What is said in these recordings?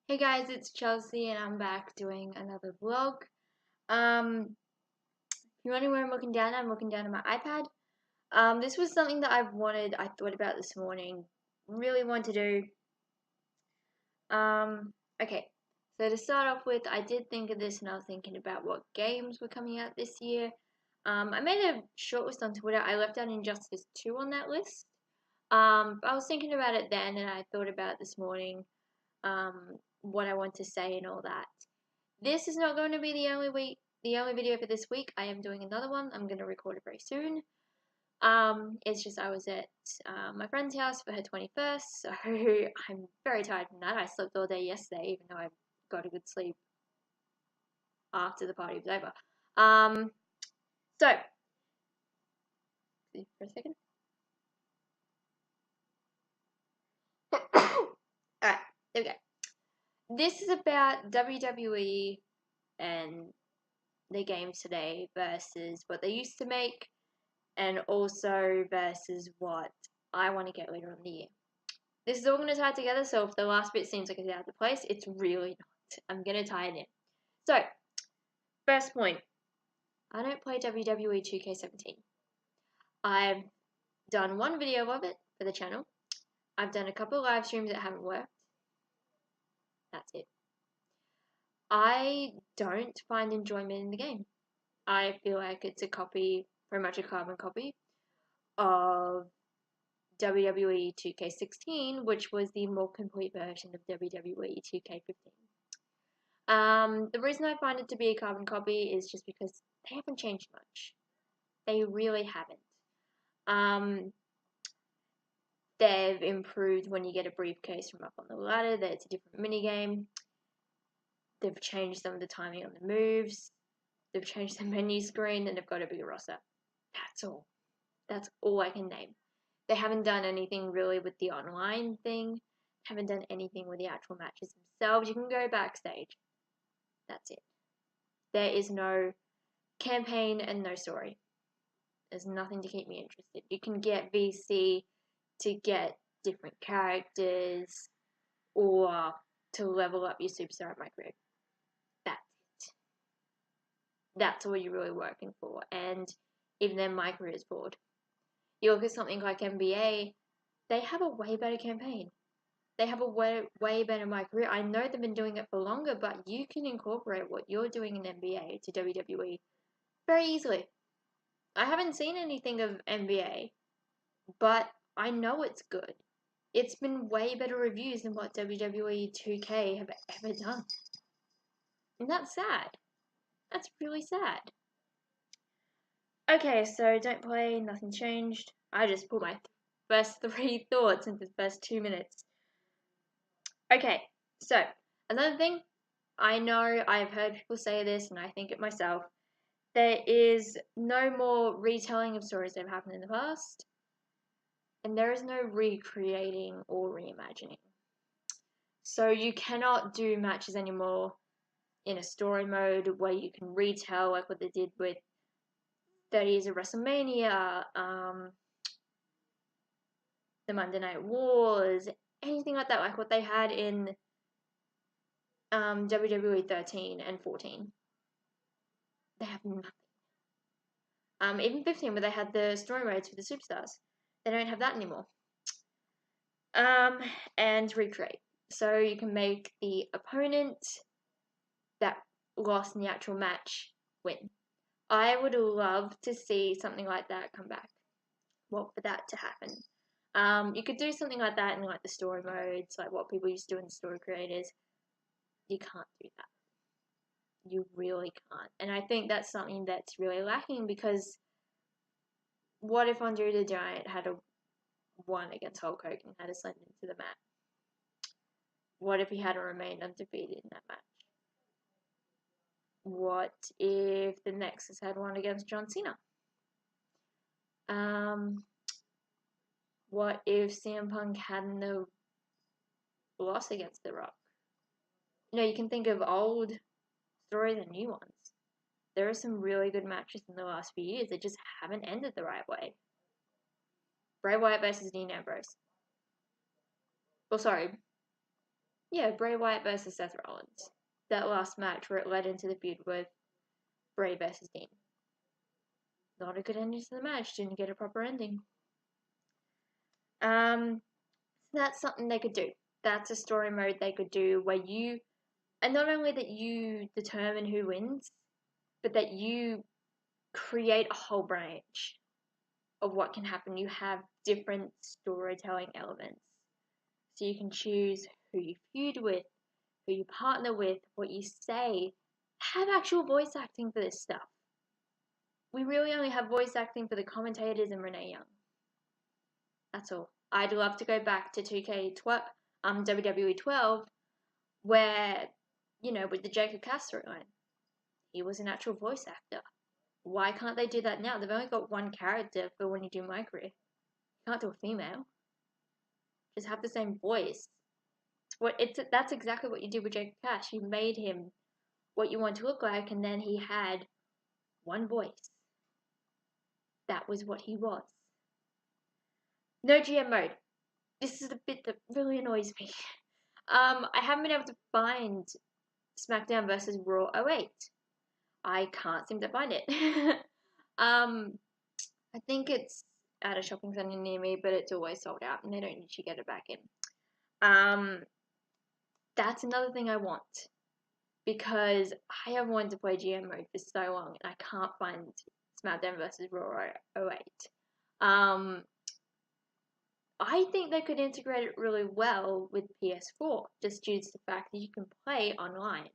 Hey guys, it's Chelsea and I'm back doing another vlog. If you're wondering where I'm looking down at my iPad. This was something that I thought about this morning, really wanted to do. Okay, so to start off with, I did think of this and I was thinking about what games were coming out this year. I made a short list on Twitter. I left out Injustice 2 on that list. But I was thinking about it then and I thought about it this morning. What I want to say and all that. This is not going to be the only video for this week. I am doing another one. I'm going to record it very soon. It's just I was at my friend's house for her 21st, so I'm very tired from that. I slept all day yesterday, even though I got a good sleep after the party was over. So for a second. Alright, there we go. This is about WWE and the games today versus what they used to make, and also versus what I want to get later in the year. This is all going to tie together, so if the last bit seems like it's out of place, it's really not. I'm going to tie it in. So, first point. I don't play WWE 2K18. I've done one video of it for the channel. I've done a couple of live streams that haven't worked. That's it. I don't find enjoyment in the game. I feel like it's a copy, pretty much a carbon copy, of WWE 2K16, which was the more complete version of WWE 2K15. The reason I find it to be a carbon copy is just because they haven't changed much. They really haven't. They've improved when you get a briefcase from up on the ladder, that it's a different minigame. They've changed some of the timing on the moves. They've changed the menu screen, and they've got a bigger roster. That's all. That's all I can name. They haven't done anything really with the online thing. Haven't done anything with the actual matches themselves. You can go backstage. That's it. There is no campaign and no story. There's nothing to keep me interested. You can get VC to get different characters or to level up your superstar at my career. That's it. That's all you're really working for. And even then, my career is bored. You look at something like NBA, they have a way better campaign. They have a way better my career. I know they've been doing it for longer, but you can incorporate what you're doing in NBA to WWE very easily. I haven't seen anything of NBA, but I know it's good. It's been way better reviews than what WWE 2K have ever done. And that's sad. That's really sad. Okay, so don't play, nothing changed. I just put my first 3 thoughts into the first 2 minutes. Okay, so another thing, I know I've heard people say this and I think it myself. There is no more retelling of stories that have happened in the past, and there is no recreating or reimagining. So you cannot do matches anymore in a story mode where you can retell like what they did with 30 Years of WrestleMania, the Monday Night Wars, anything like that, like what they had in WWE 13 and 14. They have nothing. Even 15, where they had the story modes for the superstars. They don't have that anymore. And recreate. So you can make the opponent that lost in the actual match win. I would love to see something like that come back. Well, for that to happen. You could do something like that in like the story modes, like what people used to do in the story creators. You can't do that. You really can't. And I think that's something that's really lacking, because what if Andre the Giant had a won against Hulk Hogan and had a send into the match? What if he had remained undefeated in that match? What if the Nexus had won against John Cena? What if CM Punk hadn't lost against The Rock? You know, you can think of old stories and new ones. There are some really good matches in the last few years that just haven't ended the right way. Bray Wyatt versus Dean Ambrose. Well, sorry. Yeah, Bray Wyatt versus Seth Rollins. That last match where it led into the feud with Bray versus Dean. Not a good ending to the match. Didn't get a proper ending. That's something they could do. That's a story mode they could do where you, and not only that you determine who wins, but that you create a whole branch of what can happen. You have different storytelling elements. So you can choose who you feud with, who you partner with, what you say. Have actual voice acting for this stuff. We really only have voice acting for the commentators and Renee Young. That's all. I'd love to go back to 2K12, WWE 12, where, with the Jacob Cass storyline, he was an actual voice actor. Why can't they do that now? They've only got one character for when you do my career. You can't do a female. Just have the same voice. That's exactly what you did with Jacob Cass. You made him what you want to look like, and then he had one voice. That was what he was. No GM mode. This is the bit that really annoys me. I haven't been able to find SmackDown versus Raw 08. I can't seem to find it. I think it's at a shopping center near me, but it's always sold out, and they don't usually get it back in. That's another thing I want, because I have wanted to play GM mode for so long, and I can't find SmackDown vs. Raw 08. I think they could integrate it really well with PS4, just due to the fact that you can play online.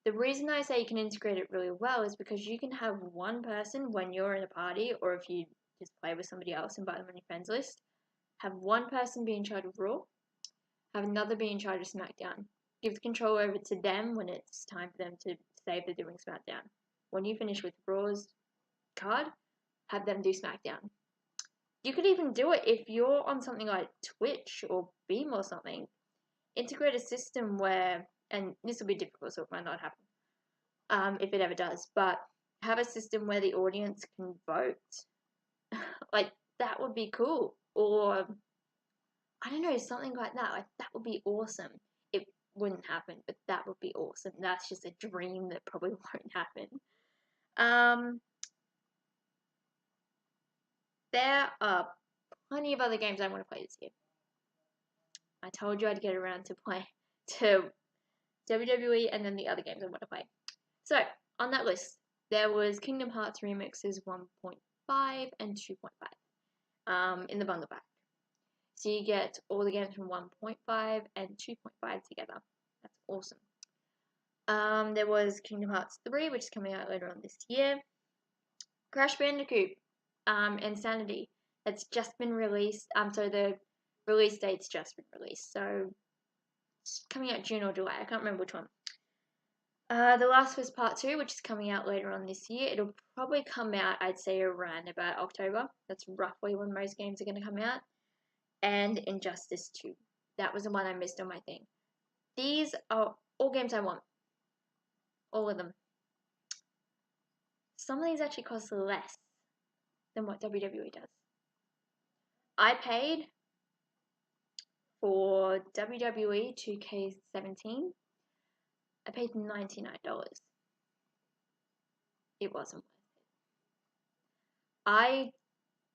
The reason I say you can integrate it really well is because you can have one person when you're in a party, or if you just play with somebody else and invite them on your friends list, have one person be in charge of Raw, have another be in charge of SmackDown. Give the control over to them when it's time for them to say they're doing SmackDown. When you finish with Raw's card, have them do SmackDown. You could even do it if you're on something like Twitch or Beam or something. Integrate a system where, and this will be difficult, so it might not happen, if it ever does, but have a system where the audience can vote. Like, that would be cool. Or, I don't know, something like that. Like, that would be awesome. It wouldn't happen, but that would be awesome. That's just a dream that probably won't happen. There are plenty of other games I want to play this year. I told you I'd get around to WWE and then the other games I want to play. So, on that list, there was Kingdom Hearts Remixes 1.5 and 2.5 in the bundle pack. So you get all the games from 1.5 and 2.5 together. That's awesome. There was Kingdom Hearts 3, which is coming out later on this year. Crash Bandicoot, Insanity, that's just been released. So the release date's just been released. So it's coming out June or July. I can't remember which one. The Last of Us Part 2, which is coming out later on this year. It'll probably come out, I'd say, around about October. That's roughly when most games are going to come out. And Injustice 2. That was the one I missed on my thing. These are all games I want. All of them. Some of these actually cost less than what WWE does. I paid for WWE 2K18. I paid $99. It wasn't worth it. I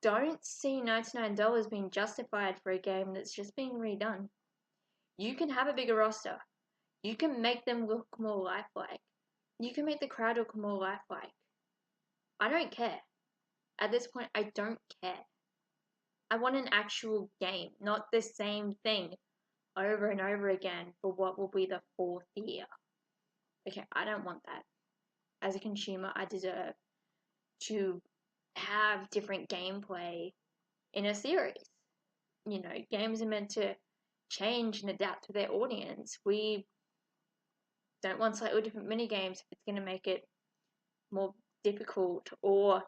don't see $99 being justified for a game that's just being redone. You can have a bigger roster. You can make them look more lifelike. You can make the crowd look more lifelike. I don't care. At this point, I don't care. I want an actual game, not the same thing over and over again for what will be the 4th year. Okay, I don't want that. As a consumer, I deserve to have different gameplay in a series. Games are meant to change and adapt to their audience. We don't want slightly different mini games if it's going to make it more difficult. Or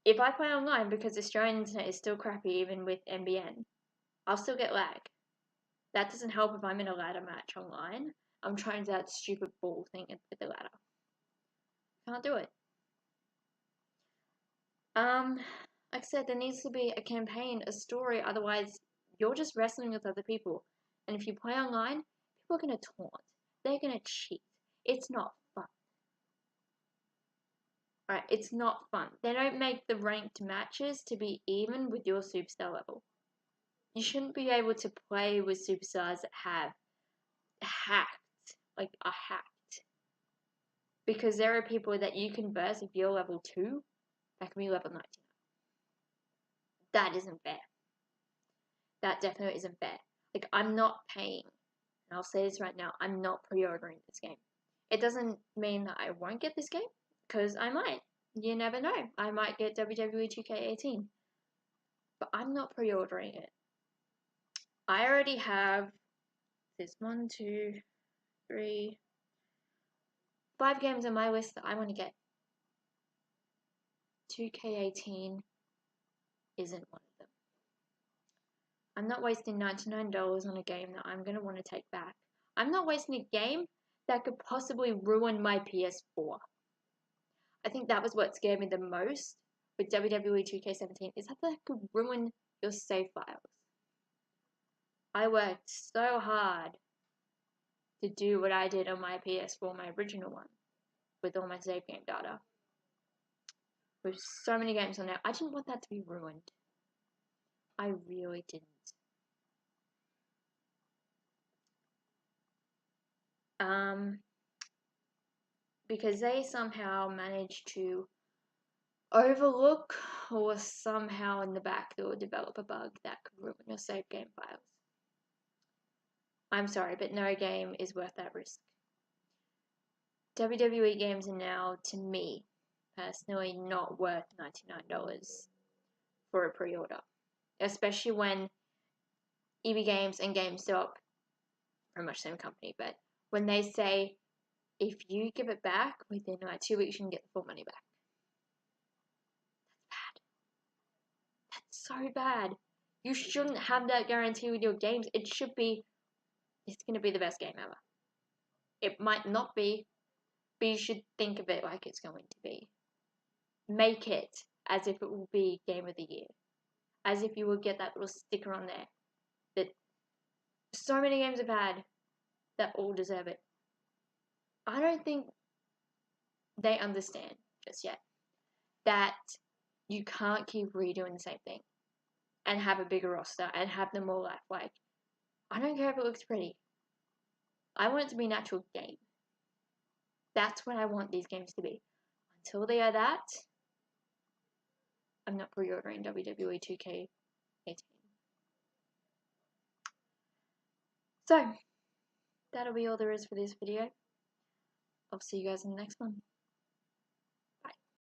if I play online, because Australian internet is still crappy even with NBN, I'll still get lag. That doesn't help if I'm in a ladder match online. I'm trying that stupid ball thing with the ladder. Can't do it. Like I said, there needs to be a campaign, a story, otherwise you're just wrestling with other people. And if you play online, People are going to taunt. They're going to cheat. It's not fun. Right? It's not fun. They don't make the ranked matches to be even with your superstar level. You shouldn't be able to play with superstars that have hacked, like are hacked. Because there are people that you can burst if you're level 2, that can be level 99. That isn't fair. That definitely isn't fair. Like, I'm not paying, and I'll say this right now, I'm not pre-ordering this game. It doesn't mean that I won't get this game, because I might. You never know. I might get WWE 2K18. But I'm not pre-ordering it. I already have this 1, 2, 3, 5 games on my list that I want to get. 2K18 isn't one of them. I'm not wasting $99 on a game that I'm going to want to take back. I'm not wasting a game that could possibly ruin my PS4. I think that was what scared me the most with WWE 2K17, is that could ruin your save files. I worked so hard to do what I did on my PS4, my original one, with all my save game data. With so many games on there, I didn't want that to be ruined. I really didn't. Because they somehow managed to overlook or somehow in the backdoor develop a bug that could ruin your save game files. I'm sorry, but no game is worth that risk. WWE games are now, to me, personally, not worth $99 for a pre-order. Especially when EB Games and GameStop, pretty much the same company, but when they say, if you give it back within like 2 weeks, you can get the full money back. That's bad. That's so bad. You shouldn't have that guarantee with your games. It should be, it's going to be the best game ever. It might not be, but you should think of it like it's going to be. Make it as if it will be Game of the Year. As if you will get that little sticker on there. That so many games have had that all deserve it. I don't think they understand just yet that you can't keep redoing the same thing and have a bigger roster and have them all act like, I don't care if it looks pretty. I want it to be an actual game. That's what I want these games to be. Until they are that, I'm not pre-ordering WWE 2K18. So, that'll be all there is for this video. I'll see you guys in the next one.